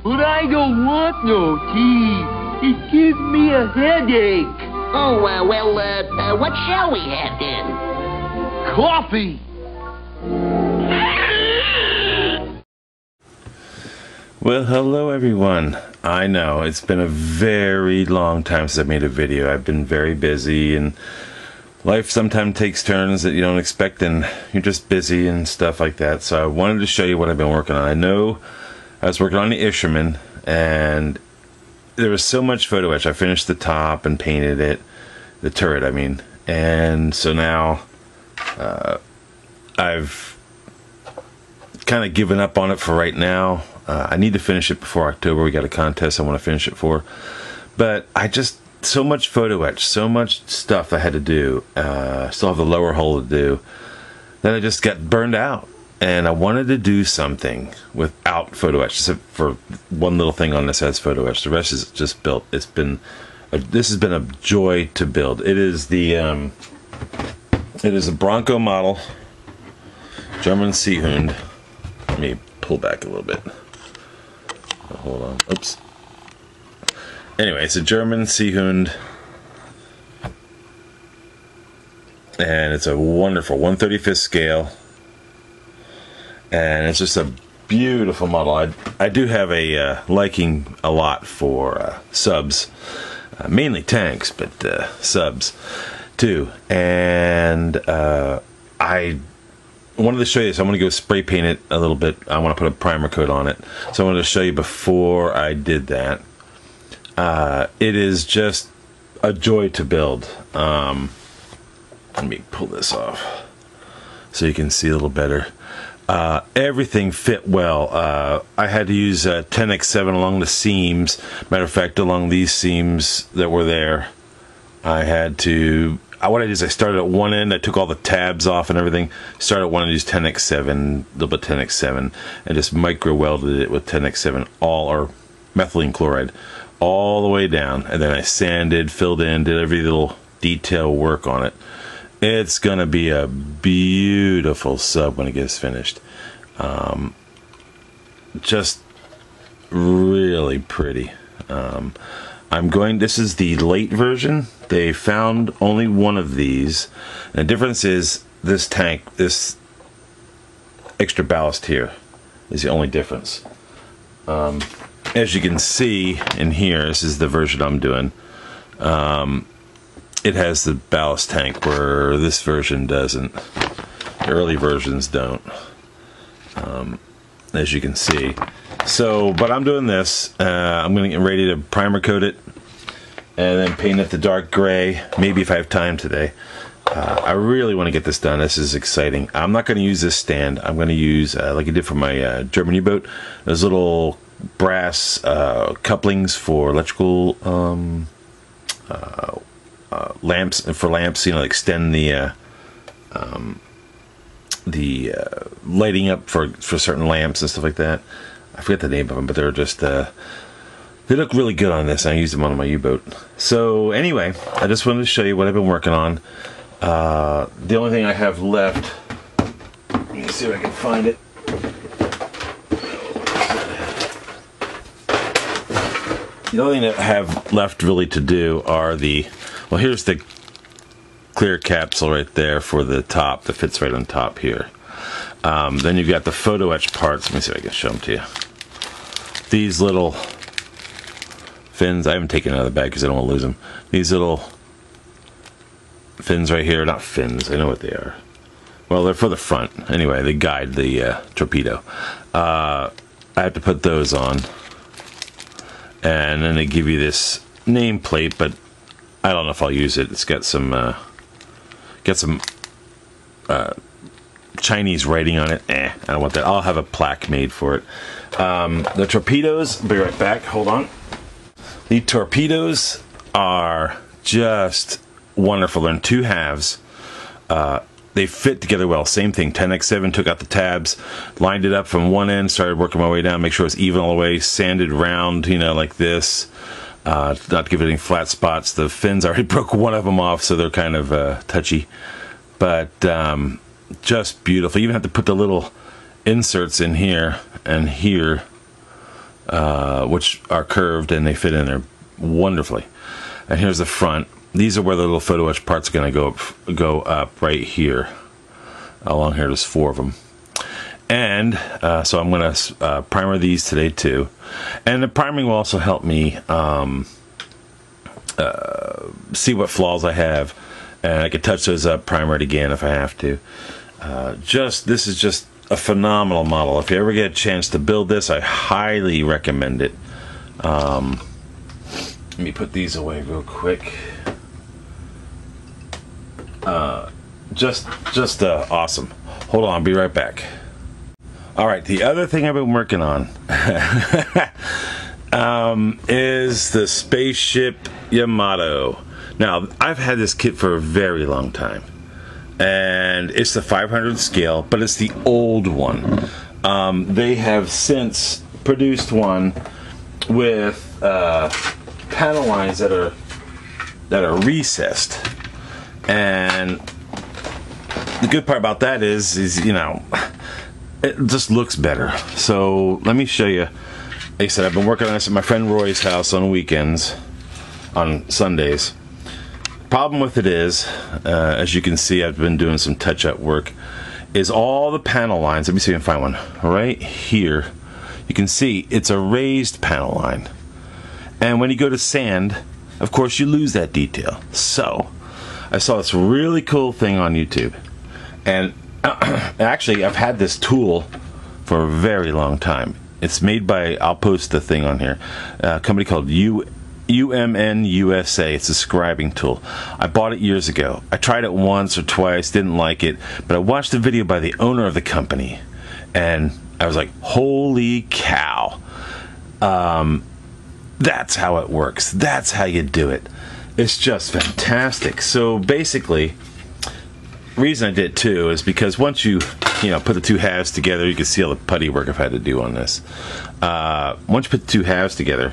But I don't want no tea. It gives me a headache. Oh, what shall we have then? Coffee. Well, hello everyone. I know it's been a very long time since I made a video. I've been very busy, and life sometimes takes turns that you don't expect, and you're just busy and stuff like that. So I wanted to show you what I've been working on. I know I was working on the Isherman, and there was so much photo etch. I finished the top and painted it, the turret I mean, and so now I've kind of given up on it for right now. I need to finish it before October. We got a contest I want to finish it for, but I just, so much photo etch, so much stuff I had to do, still have the lower hole to do, that I just got burned out, and I wanted to do something without photo etch, except for one little thing on this has photo etch. The rest is just built. This has been a joy to build. It is a Bronco model, German Seehund. Let me pull back a little bit. Hold on. Oops. Anyway, it's a German Seehund, and it's a wonderful 1/35 scale, and it's just a beautiful model. I do have a liking a lot for subs, mainly tanks, but subs too. And I wanted to show you this. I'm going to go spray paint it a little bit. I want to put a primer coat on it, so I wanted to show you before I did that. It is just a joy to build. Let me pull this off so you can see a little better. Everything fit well. I had to use 10x7 along the seams. Matter of fact, along these seams that were there, I had to, what I did is I started at one end, I took all the tabs off and everything, started at one end, used 10x7, a little bit 10x7, and just micro welded it with 10x7, or methylene chloride, all the way down, and then I sanded, filled in, did every little detail work on it. It's gonna be a beautiful sub when it gets finished. Just really pretty. This is the late version. They found only one of these. And the difference is this tank, this extra ballast here is the only difference. As you can see in here, this is the version I'm doing. It has the ballast tank where this version doesn't. The early versions don't, as you can see. So, but I'm doing this. I'm going to get ready to primer coat it, and then paint it the dark gray, maybe if I have time today. I really want to get this done. This is exciting. I'm not going to use this stand. I'm going to use, like I did for my German U-boat, those little brass couplings for electrical lamps, and for lamps, you know, extend the lighting up for certain lamps and stuff like that. I forget the name of them, but they're just they look really good on this. I used them on my U-boat. So anyway, I just wanted to show you what I've been working on. The only thing I have left, let me see if I can find it. The only thing that I have left really to do are well, here's the clear capsule right there for the top that fits right on top here. Then you've got the photo etch parts. Let me see if I can show them to you. These little fins, I haven't taken it out of the bag because I don't want to lose them. These little fins right here, not fins, I know what they are. Well, they're for the front. Anyway, they guide the torpedo. I have to put those on. And then they give you this nameplate, but I don't know if I'll use it. It's got some Chinese writing on it. I don't want that. I'll have a plaque made for it. The torpedoes, I'll be right back, hold on. The torpedoes are just wonderful. They're in two halves. They fit together well. Same thing, 10x7, took out the tabs, lined it up from one end, started working my way down, make sure it's even all the way, sanded round, you know, like this. Not to give it any flat spots. The fins, I already broke one of them off, so they're kind of touchy. But just beautiful. You even have to put the little inserts in here and here which are curved and they fit in there wonderfully. And here's the front. These are where the little photo etch parts are going to go up right here. Along here, there's 4 of them. And so I'm going to primer these today too. And the priming will also help me see what flaws I have. And I can touch those up, primer it again if I have to. This is just a phenomenal model. If you ever get a chance to build this, I highly recommend it. Let me put these away real quick. Just awesome. Hold on, I'll be right back. Alright, the other thing I've been working on is the Spaceship Yamato. Now, I've had this kit for a very long time, and it's the 500 scale, but it's the old one. They have since produced one with panel lines that are recessed, and the good part about that is you know, it just looks better. So let me show you. Like I said, I've been working on this at my friend Roy's house on weekends, on Sundays. Problem with it is, as you can see, I've been doing some touch-up work, is all the panel lines. Let me see if I can find one. Right here, you can see it's a raised panel line. And when you go to sand, of course, you lose that detail. So, I saw this really cool thing on YouTube. And actually, I've had this tool for a very long time. It's made by, I'll post the thing on here, a company called UMN USA. It's a scribing tool. I bought it years ago. I tried it once or twice, didn't like it, but I watched a video by the owner of the company, and I was like, holy cow. That's how it works. That's how you do it. It's just fantastic. So basically, the reason I did it too is because once you put the 2 halves together, you can see all the putty work I've had to do on this. Once you put the 2 halves together,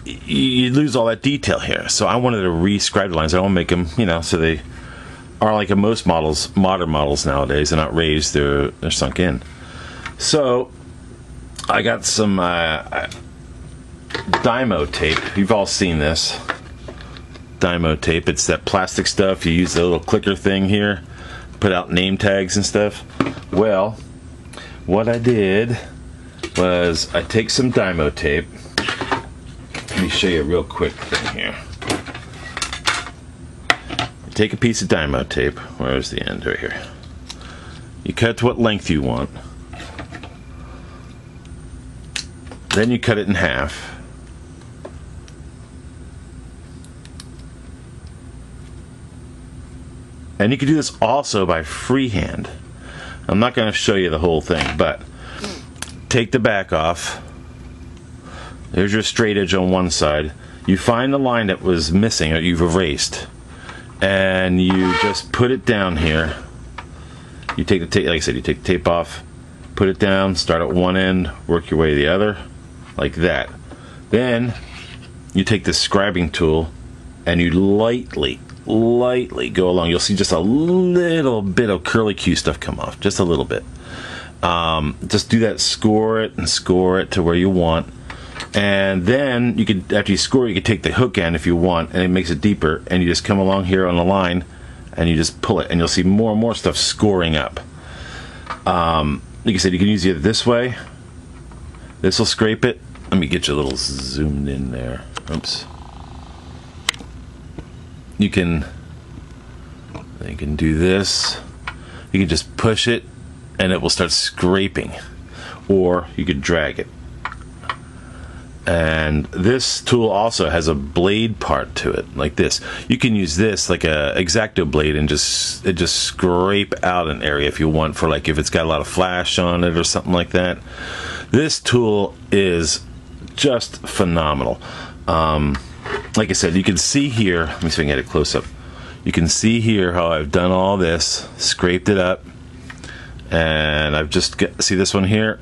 you lose all that detail here. So I wanted to re-scribe the lines. I don't make them, so they are like in most models, modern models nowadays. They're not raised, they're sunk in. So I got some Dymo tape. You've all seen this. Dymo tape. It's that plastic stuff. You use the little clicker thing here, put out name tags and stuff. Well, what I did was I take some Dymo tape. Let me show you a real quick thing here. Take a piece of Dymo tape. Where's the end? Right here. You cut to what length you want. Then you cut it in half. And you can do this also by freehand. I'm not going to show you the whole thing, but take the back off. There's your straight edge on one side. You find the line that was missing or you've erased, and you just put it down here. You take the tape, like I said, you take the tape off, put it down, start at one end, work your way to the other, like that. Then you take the scribing tool and you lightly go along. You'll see just a little bit of curlicue stuff come off, just a little bit. Just do that, score it to where you want, and then you could, after you score, you could take the hook end if you want, and it makes it deeper, and you just come along here on the line and you just pull it, and you'll see more and more stuff scoring up. Like I said, you can use it this way. This will scrape it. Let me get you a little zoomed in there. Oops. You can do this. You can just push it and it will start scraping, or you could drag it. And this tool also has a blade part to it, like this. You can use this like a X-Acto blade and just scrape out an area if you want, for like if it's got a lot of flash on it or something like that. This tool is just phenomenal. Like I said, you can see here, let me see if I can get it close up. You can see here how I've done all this, scraped it up, and I've just got, see this one here?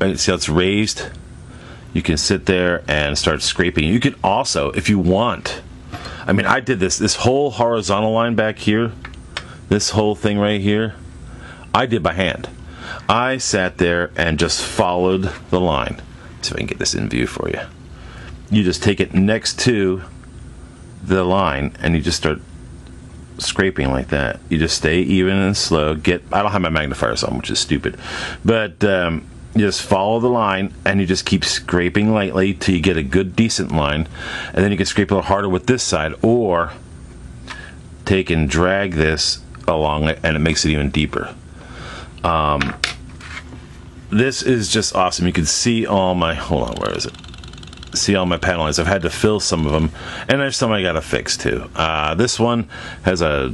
Right, see how it's raised? You can sit there and start scraping. You can also, if you want, I mean, I did this whole horizontal line back here, this whole thing right here, I did by hand. I sat there and just followed the line. See if I can get this in view for you. You just take it next to the line and you just start scraping like that. You just stay even and slow. I don't have my magnifiers on, which is stupid, but you just follow the line and you just keep scraping lightly till you get a good decent line, and then you can scrape a little harder with this side, or take and drag this along it and it makes it even deeper. This is just awesome. You can see all my, hold on, where is it? See all my panel lines. I've had to fill some of them, and there's some I gotta fix too. This one has a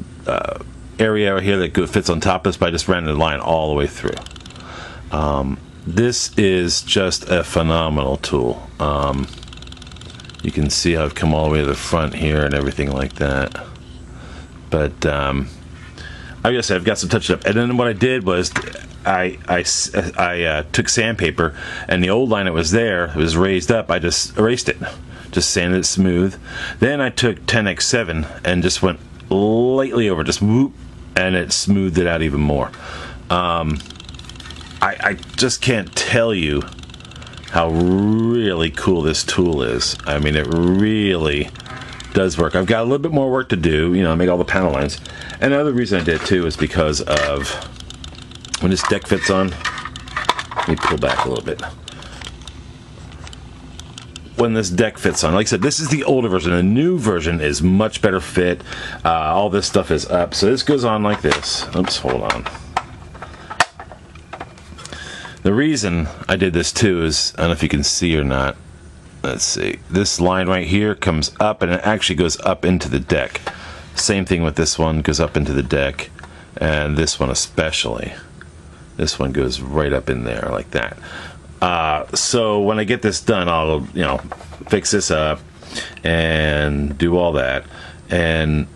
area over here that fits on top of this, but I just ran the line all the way through. This is just a phenomenal tool. You can see how I've come all the way to the front here and everything like that. But I guess I've got some touch up, and then what I did was I took sandpaper, and the old line that was there, it was raised up, I just erased it, just sanded it smooth. Then I took 10x7 and just went lightly over, just whoop, and it smoothed it out even more. I just can't tell you how really cool this tool is. I mean, it really does work. I've got a little bit more work to do. You know, I made all the panel lines. And the other reason I did it too is because of when this deck fits on. Let me pull back a little bit. When this deck fits on, like I said, this is the older version. The new version is much better fit. All this stuff is up. So this goes on like this. Oops, hold on. The reason I did this too is, I don't know if you can see or not. Let's see. This line right here comes up, and it actually goes up into the deck. Same thing with this one, goes up into the deck, and this one especially. This one goes right up in there like that. So when I get this done, I'll, you know, fix this up and do all that and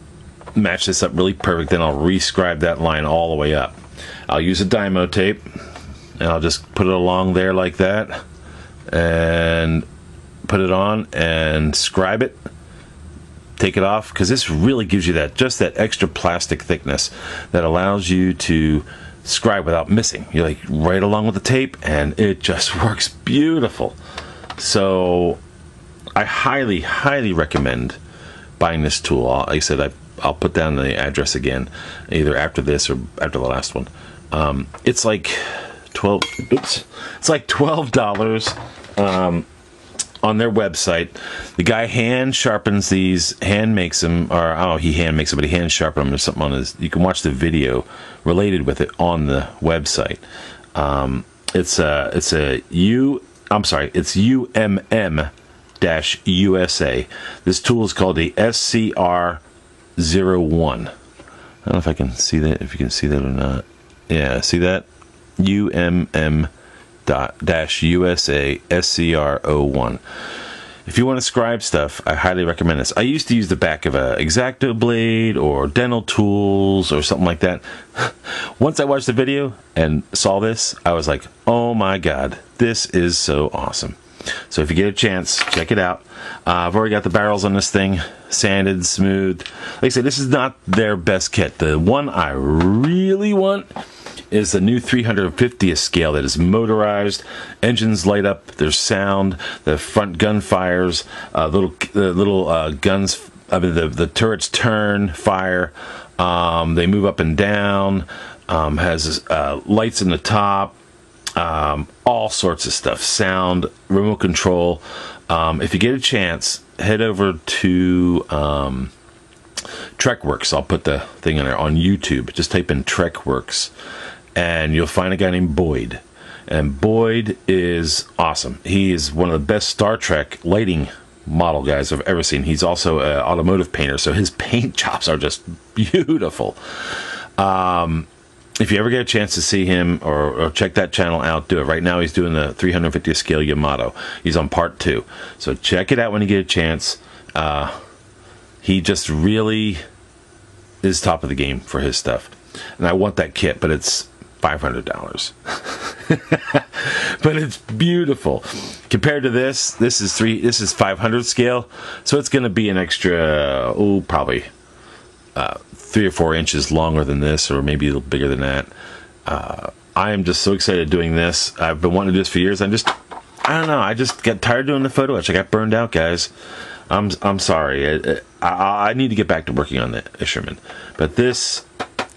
match this up really perfect. Then I'll rescribe that line all the way up. I'll use a Dymo tape, and I'll just put it along there like that, and put it on and scribe it, take it off, because this really gives you that, just that extra plastic thickness that allows you to scribe without missing. You're like right along with the tape, and it just works beautiful. So I highly, highly recommend buying this tool. Like I said, I'll put down the address again, either after this or after the last one. It's like $12 on their website. The guy hand sharpens these, hand makes them, or oh, he hand makes them, but he hand sharpens them. There's something on his. You can watch the video related with it on the website. It's UMM-USA. This tool is called the SCR-01. I don't know if I can see that. If you can see that or not. Yeah, see that? UMM-USA SCR-01. If you want to scribe stuff, I highly recommend this. I used to use the back of a X-Acto blade or dental tools or something like that. Once I watched the video and saw this, I was like, oh my god, this is so awesome. So if you get a chance, check it out. I've already got the barrels on this thing sanded, smooth. Like I said, this is not their best kit. The one I really want is the new 350th scale that is motorized. Engines light up, there's sound, the front gun fires, the little guns, I mean the turrets turn, fire, they move up and down, has lights in the top, all sorts of stuff, sound, remote control. If you get a chance, head over to TrekWorks. I'll put the thing in there on YouTube. Just type in TrekWorks, and you'll find a guy named Boyd. And Boyd is awesome. He is one of the best Star Trek lighting model guys I've ever seen. He's also an automotive painter, so his paint jobs are just beautiful. If you ever get a chance to see him or check that channel out, do it. Right now he's doing the 350th scale Yamato. He's on part 2. So check it out when you get a chance. He just really is top of the game for his stuff. And I want that kit, but it's $500. But it's beautiful. Compared to this is 500 scale. So it's going to be an extra, probably 3 or 4 inches longer than this, or maybe a little bigger than that. I am just so excited doing this. I've been wanting to do this for years. I don't know. I just got tired doing the photo etch. I got burned out, guys. I'm sorry. I need to get back to working on the Isherman. But this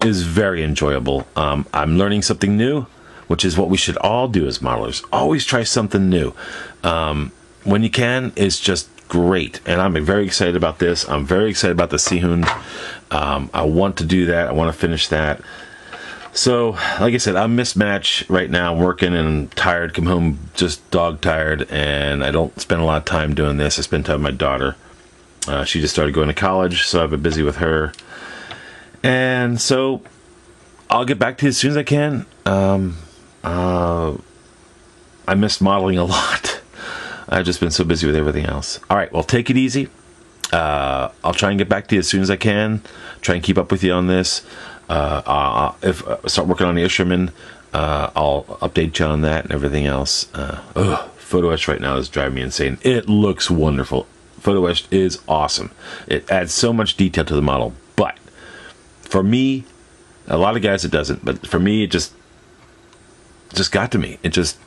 is very enjoyable. I'm learning something new, which is what we should all do as modelers. Always try something new. When you can, it's just great. And I'm very excited about this. I'm very excited about the Seehund. I want to do that. I want to finish that. So, like I said, I'm mismatched right now. I'm working and tired. Come home just dog tired, and I don't spend a lot of time doing this. I spend time with my daughter. She just started going to college, so I've been busy with her. And so, I'll get back to you as soon as I can. I miss modeling a lot. I've just been so busy with everything else. All right, well, take it easy. I'll try and get back to you as soon as I can. Try and keep up with you on this. If I start working on the Isherman, I'll update you on that and everything else. Photo etch right now is driving me insane. It looks wonderful. Photo etch is awesome. It adds so much detail to the model. But for me, a lot of guys it doesn't. But for me, it just got to me. It just,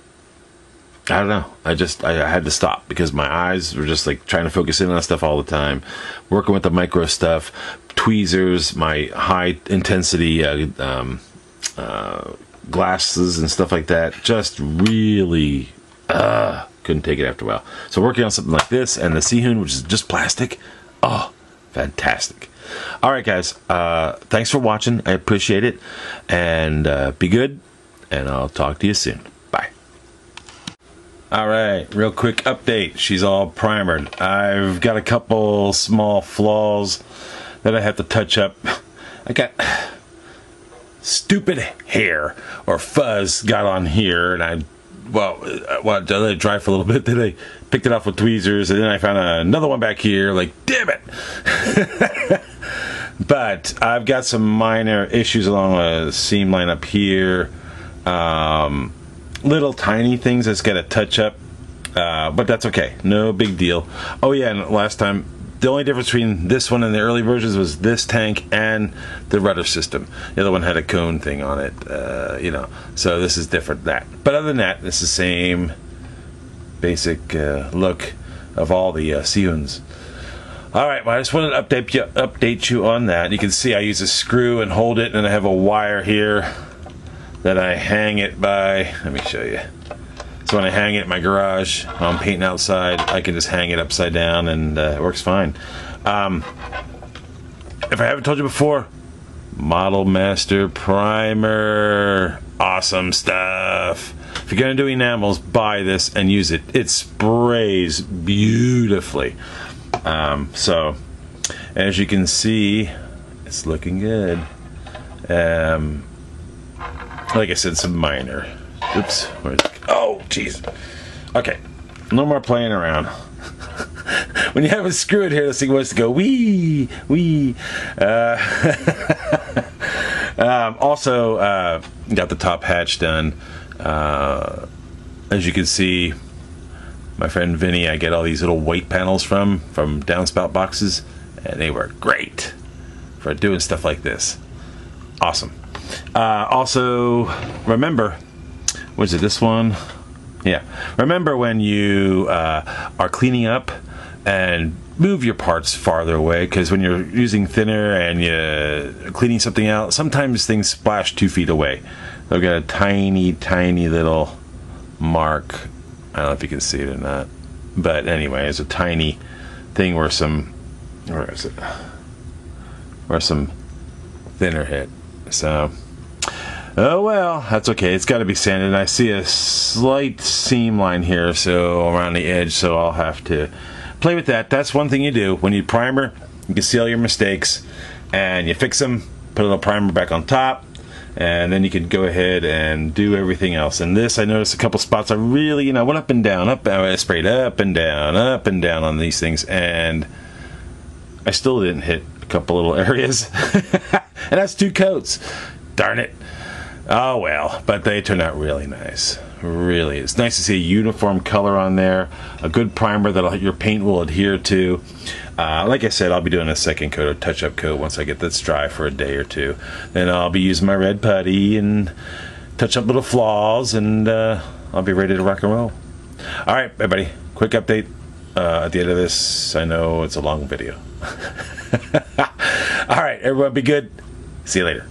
I don't know. I had to stop because my eyes were just like trying to focus in on stuff all the time, working with the micro stuff, tweezers, my high intensity glasses and stuff like that. Just really couldn't take it after a while. So working on something like this and the Seehund, which is just plastic. Oh, fantastic. All right, guys. Thanks for watching. I appreciate it. And be good. And I'll talk to you soon. Bye. All right, real quick update. She's all primered. I've got a couple small flaws that I have to touch up. I got stupid hair or fuzz got on here, and I let it dry for a little bit. Then I picked it off with tweezers, and then I found another one back here. Like, damn it! But I've got some minor issues along the seam line up here. Little tiny things that's got to touch up, but that's okay. No big deal. Oh yeah, and last time, the only difference between this one and the early versions was this tank and the rudder system. The other one had a cone thing on it, you know. So this is different. But other than that, it's the same basic look of all the Seehunds. All right, well, I just wanted to update you on that. You can see I use a screw and hold it, and I have a wire here that I hang it by. Let me show you. So when I hang it in my garage, while I'm painting outside, I can just hang it upside down, and it works fine. If I haven't told you before, Model Master Primer. Awesome stuff. If you're going to do enamels, buy this and use it. It sprays beautifully. So, as you can see, it's looking good. Like I said, some minor. Oops. Oh, jeez. Okay. No more playing around. When you have a screw in here, this thing wants to go wee, wee. Also, got the top hatch done. As you can see, my friend Vinny, I get all these little white panels from downspout boxes, and they work great for doing stuff like this. Awesome. Also, remember, what is it, this one? Yeah. Remember when you are cleaning up, and move your parts farther away, because when you're using thinner and you're cleaning something out, sometimes things splash 2 feet away. They've got a tiny, tiny little mark. I don't know if you can see it or not. But anyway, it's a tiny thing where some, where is it? Where some thinner hit. So, oh well, that's okay. It's got to be sanded. And I see a slight seam line here, so around the edge, so I'll have to play with that. That's one thing you do. When you primer, you can see all your mistakes, and you fix them, put a little primer back on top, and then you can go ahead and do everything else. And this, I noticed a couple spots I really, went up and down, I sprayed up and down on these things, and I still didn't hit a couple little areas. And that's 2 coats. Darn it. Oh well, but they turned out really nice. Really, it's nice to see a uniform color on there, a good primer that your paint will adhere to. Like I said, I'll be doing a second coat, a touch-up coat, once I get this dry for a day or two. Then I'll be using my red putty and touch up little flaws, and I'll be ready to rock and roll. All right, everybody. Quick update at the end of this. I know it's a long video. All right, everyone, be good. See you later.